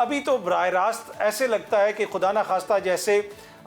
अभी तो बराह रास्त ऐसे लगता है कि खुदा न खास्ता जैसे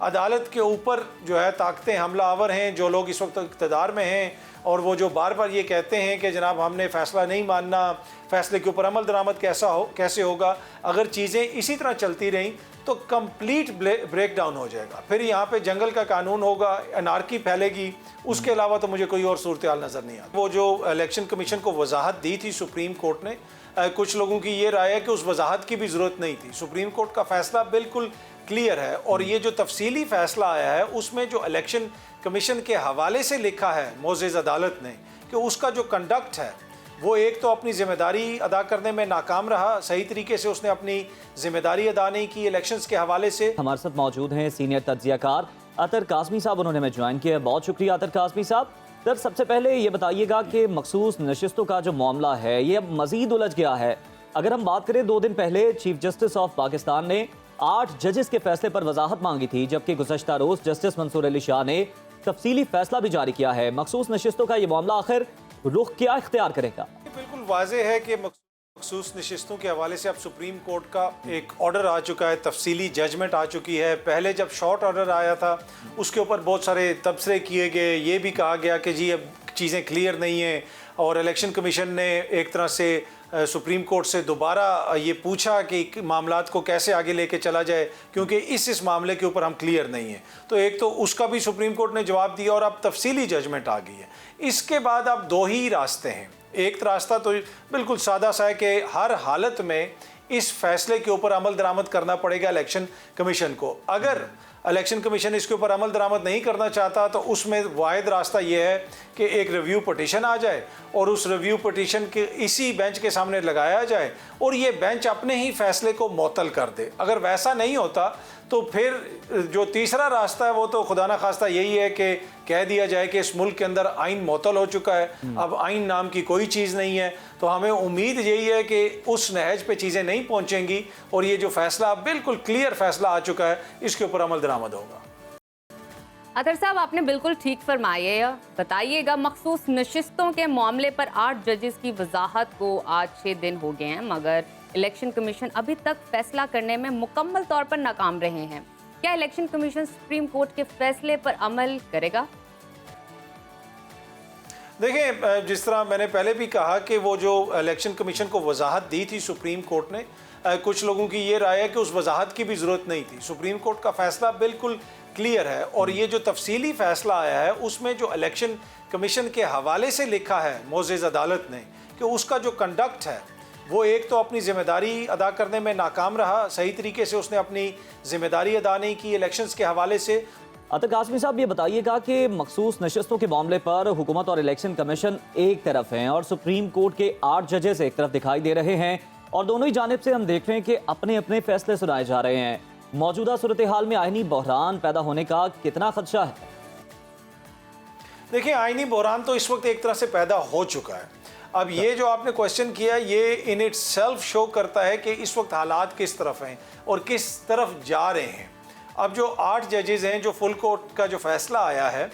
अदालत के ऊपर जो है ताकतें हमला आवर हैं, जो लोग इस वक्त इक़्तिदार में हैं और वो जो बार बार ये कहते हैं कि जनाब हमने फ़ैसला नहीं मानना, फ़ैसले के ऊपर अमल दरामद कैसे होगा। अगर चीज़ें इसी तरह चलती रहीं तो कंप्लीट ब्रेक डाउन हो जाएगा। फिर यहाँ पे जंगल का कानून होगा, अनारकी फैलेगी। उसके अलावा तो मुझे कोई और सूरत हाल नज़र नहीं आती। वो जो इलेक्शन कमीशन को वजाहत दी थी सुप्रीम कोर्ट ने, कुछ लोगों की ये राय है कि उस वजाहत की भी ज़रूरत नहीं थी। सुप्रीम कोर्ट का फ़ैसला बिल्कुल क्लियर है और ये जो तफसीली फ़ैसला आया है उसमें जो इलेक्शन कमीशन के हवाले से लिखा है मोअज़्ज़ज़ अदालत ने कि उसका जो कंडक्ट है वो एक तो अपनी ज़िम्मेदारी अदा करने में नाकाम रहा, सही तरीके से उसने अपनी ज़िम्मेदारी अदा नहीं की इलेक्शंस के हवाले से। हमारे साथ मौजूद हैं सीनियर तज्ज़ियाकार अतर काज़मी साहब, उन्होंने हमें ज्वाइन किया। बहुत शुक्रिया अतर काज़मी साहब। सर, सबसे पहले ये बताइएगा कि मखसूस नशिस्तों का जो मामला है ये अब मज़ीद उलझ गया है। अगर हम बात करें, 2 दिन पहले चीफ जस्टिस ऑफ पाकिस्तान ने 8 जजेस के फैसले पर वजाहत मांगी थी, जबकि गुज़श्ता रोज़ जस्टिस मंसूर अली शाह ने तफसीली फैसला भी जारी किया है। मखसूस नशिस्तों का ये मामला आखिर रुख क्या इख्तियार करेगा? बिल्कुल वाज़ेह है कि मखसूस नशिस्तों के हवाले से अब सुप्रीम कोर्ट का एक ऑर्डर आ चुका है, तफसीली जजमेंट आ चुकी है। पहले जब शॉर्ट ऑर्डर आया था उसके ऊपर बहुत सारे तबसरे किए गए, ये भी कहा गया कि जी अब चीज़ें क्लियर नहीं हैं और इलेक्शन कमीशन ने एक तरह से सुप्रीम कोर्ट से दोबारा ये पूछा कि मामलात को कैसे आगे लेके चला जाए, क्योंकि इस मामले के ऊपर हम क्लियर नहीं हैं। तो एक तो उसका भी सुप्रीम कोर्ट ने जवाब दिया और अब तफसीली जजमेंट आ गई है। इसके बाद अब 2 ही रास्ते हैं। एक रास्ता तो बिल्कुल सादा सा है कि हर हालत में इस फैसले के ऊपर अमल दरामद करना पड़ेगा इलेक्शन कमीशन को। अगर इलेक्शन कमीशन इसके ऊपर अमल दरामद नहीं करना चाहता तो उसमें वाहिद रास्ता यह है कि एक रिव्यू पटिशन आ जाए और उस रिव्यू पटिशन के इसी बेंच के सामने लगाया जाए और ये बेंच अपने ही फैसले को मुअत्तल कर दे। अगर वैसा नहीं होता तो फिर जो तीसरा रास्ता है वो तो खुदा न खास्ता यही है कि कह दिया जाए कि इस मुल्क के अंदर आइन मुअत्तल हो चुका है, अब आइन नाम की कोई चीज़ नहीं है। तो हमें उम्मीद यही है कि उस नहज पे चीज़ें नहीं पहुँचेंगी और ये जो फैसला बिल्कुल क्लियर फैसला आ चुका है इसके ऊपर अमल दरामद होगा। अतर साहब, आपने बिल्कुल ठीक फरमाया। बताइएगा, मखसूस नशिस्तों के मामले पर 8 जजेस की वजाहत को आज 6 दिन हो गए हैं, मगर इलेक्शन कमीशन अभी तक फैसला करने में मुकम्मल तौर पर नाकाम रहे हैं। क्या इलेक्शन कमीशन सुप्रीम कोर्ट के फैसले पर अमल करेगा? देखिए, जिस तरह मैंने पहले भी कहा कि वो जो इलेक्शन कमीशन को वजाहत दी थी सुप्रीम कोर्ट ने, कुछ लोगों की ये राय है कि उस वजाहत की भी ज़रूरत नहीं थी। सुप्रीम कोर्ट का फ़ैसला बिल्कुल क्लियर है और ये जो तफसीली फ़ैसला आया है उसमें जो इलेक्शन कमीशन के हवाले से लिखा है मोअज़्ज़ज़ अदालत ने कि उसका जो कंडक्ट है वो एक तो अपनी ज़िम्मेदारी अदा करने में नाकाम रहा, सही तरीके से उसने अपनी ज़िम्मेदारी अदा नहीं की इलेक्शंस के हवाले से। अतर काज़मी साहब, ये बताइएगा कि मखसूस नशिस्तों के मामले पर हुकूमत और इलेक्शन कमीशन एक तरफ हैं और सुप्रीम कोर्ट के 8 जजेस एक तरफ दिखाई दे रहे हैं और दोनों ही जानिब से हम देख रहे हैं कि अपने अपने फैसले सुनाए जा रहे हैं। मौजूदा सूरत हाल में आईनी बहरान पैदा होने का कितना खदशा है? देखिए, आईनी बहरान तो इस वक्त एक तरह से पैदा हो चुका है। अब ये जो आपने क्वेश्चन किया ये इन इट सेल्फ शो करता है कि इस वक्त हालात किस तरफ हैं और किस तरफ जा रहे हैं। अब जो 8 जजेस हैं, जो फुल कोर्ट का जो फैसला आया है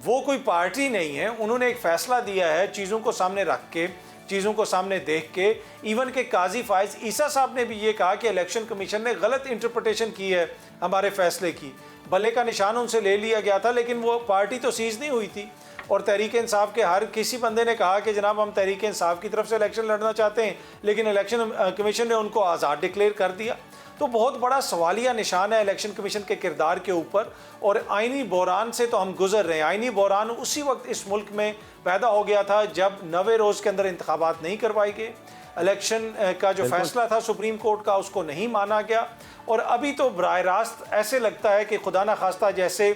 वो कोई पार्टी नहीं है, उन्होंने एक फ़ैसला दिया है चीज़ों को सामने रख के, चीज़ों को सामने देख के। इवन के काजी फाइज ईसा साहब ने भी ये कहा कि इलेक्शन कमीशन ने गलत इंटरप्रिटेशन की है हमारे फैसले की। भले का निशान उनसे ले लिया गया था लेकिन वो पार्टी तो सीज नहीं हुई थी और तहरीक इंसाफ के हर किसी बंदे ने कहा कि जनाब हम तहरीक इंसाफ की तरफ से इलेक्शन लड़ना चाहते हैं, लेकिन इलेक्शन कमीशन ने उनको आज़ाद डिक्लेयर कर दिया। तो बहुत बड़ा सवालिया निशान है इलेक्शन कमीशन के किरदार के ऊपर और आइनी बहरान से तो हम गुजर रहे हैं। आइनी बहरान उसी वक्त इस मुल्क में पैदा हो गया था जब 90 रोज़ के अंदर इंतखाबात नहीं करवाए गए। इलेक्शन का जो फैसला था सुप्रीम कोर्ट का उसको नहीं माना गया और अभी तो बराह रास्त ऐसे लगता है कि खुदा न खास्ता जैसे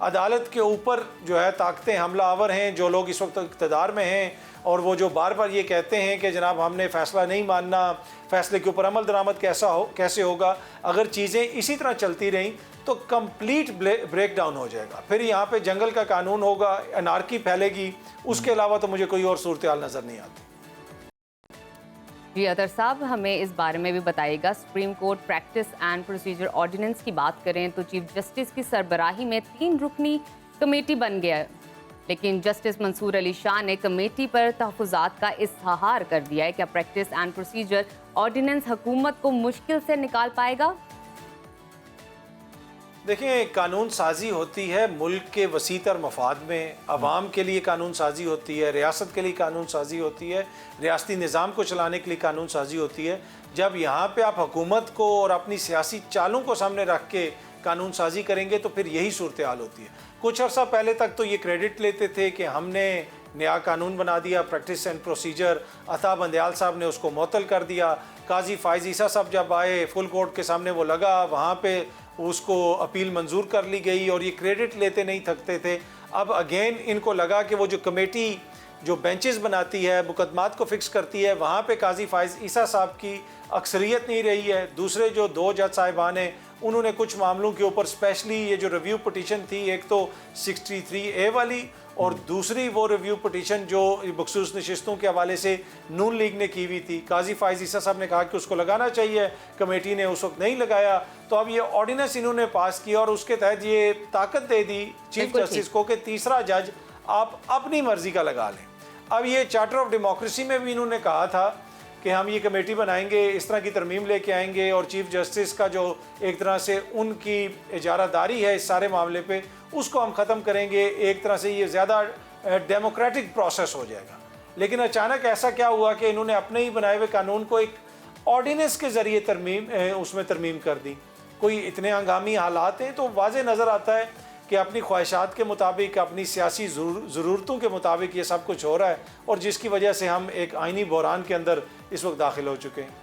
अदालत के ऊपर जो है ताकतें हमला आवर हैं, जो लोग इस वक्त इक़्तिदार में हैं और वो जो बार बार ये कहते हैं कि जनाब हमने फ़ैसला नहीं मानना, फ़ैसले के ऊपर अमल दरामद कैसे होगा। अगर चीज़ें इसी तरह चलती रहीं तो कंप्लीट ब्रेक डाउन हो जाएगा। फिर यहाँ पे जंगल का कानून होगा, अनारकी फैलेगी। उसके अलावा तो मुझे कोई और सूरत हाल नज़र नहीं आती। जी अतर साहब, हमें इस बारे में भी बताइएगा। Supreme Court practice and procedure ordinance की बात करें तो चीफ जस्टिस की सरबराही में 3 रुकनी कमेटी बन गया है। लेकिन जस्टिस मंसूर अली शाह ने कमेटी पर तहफ़्फ़ुज़ात का इज़हार कर दिया है। क्या प्रैक्टिस एंड प्रोसीजर ऑर्डिनेंस हुकूमत को मुश्किल से निकाल पाएगा? देखिए, कानून साजी होती है मुल्क के वसीतर मफाद में, अवाम के लिए कानून साजी होती है, रियासत के लिए कानून साजी होती है, रियासती निज़ाम को चलाने के लिए कानून साजी होती है। जब यहाँ पे आप हुकूमत को और अपनी सियासी चालों को सामने रख के कानून साजी करेंगे तो फिर यही सूरत हाल होती है। कुछ अर्सा पहले तक तो ये क्रेडिट लेते थे कि हमने नया कानून बना दिया, प्रैक्टिस एंड प्रोसीजर, अता बंदयाल साहब ने उसको मुअत्तल कर दिया। काजी फायज़ ईसा साहब जब आए, फुल कोर्ट के सामने वो लगा, वहाँ पे उसको अपील मंजूर कर ली गई और ये क्रेडिट लेते नहीं थकते थे। अब अगेन इनको लगा कि वो जो कमेटी जो बेंचेस बनाती है, मुकदमात को फिक्स करती है, वहाँ पे काजी फायज़ ईसा साहब की अक्सरियत नहीं रही है। दूसरे जो 2 जज साहिबान हैं उन्होंने कुछ मामलों के ऊपर स्पेशली ये जो रिव्यू पिटीशन थी, एक तो 63A वाली और दूसरी वो रिव्यू पिटीशन जो मखसूस नशिस्तों के हवाले से नून लीग ने की हुई थी, काजी फायज़ ईसा साहब ने कहा कि उसको लगाना चाहिए, कमेटी ने उस वक्त नहीं लगाया। तो अब ये ऑर्डिनेंस इन्होंने पास किया और उसके तहत ये ताकत दे दी चीफ जस्टिस को कि तीसरा जज आप अपनी मर्जी का लगा लें। अब ये चार्टर ऑफ डेमोक्रेसी में भी इन्होंने कहा था कि हम ये कमेटी बनाएंगे, इस तरह की तरमीम लेके आएंगे और चीफ जस्टिस का जो एक तरह से उनकी इजारादारी है इस सारे मामले पे, उसको हम ख़त्म करेंगे। एक तरह से ये ज़्यादा डेमोक्रेटिक प्रोसेस हो जाएगा। लेकिन अचानक ऐसा क्या हुआ कि इन्होंने अपने ही बनाए हुए कानून को एक ऑर्डिनेंस के ज़रिए उसमें तरमीम कर दी। कोई इतने हंगामी हालात हैं तो वाज़े नज़र आता है कि अपनी ख्वाहिशात के मुताबिक, अपनी सियासी ज़रूरतों के मुताबिक ये सब कुछ हो रहा है और जिसकी वजह से हम एक आइनी बहरान के अंदर इस वक्त दाखिल हो चुके हैं।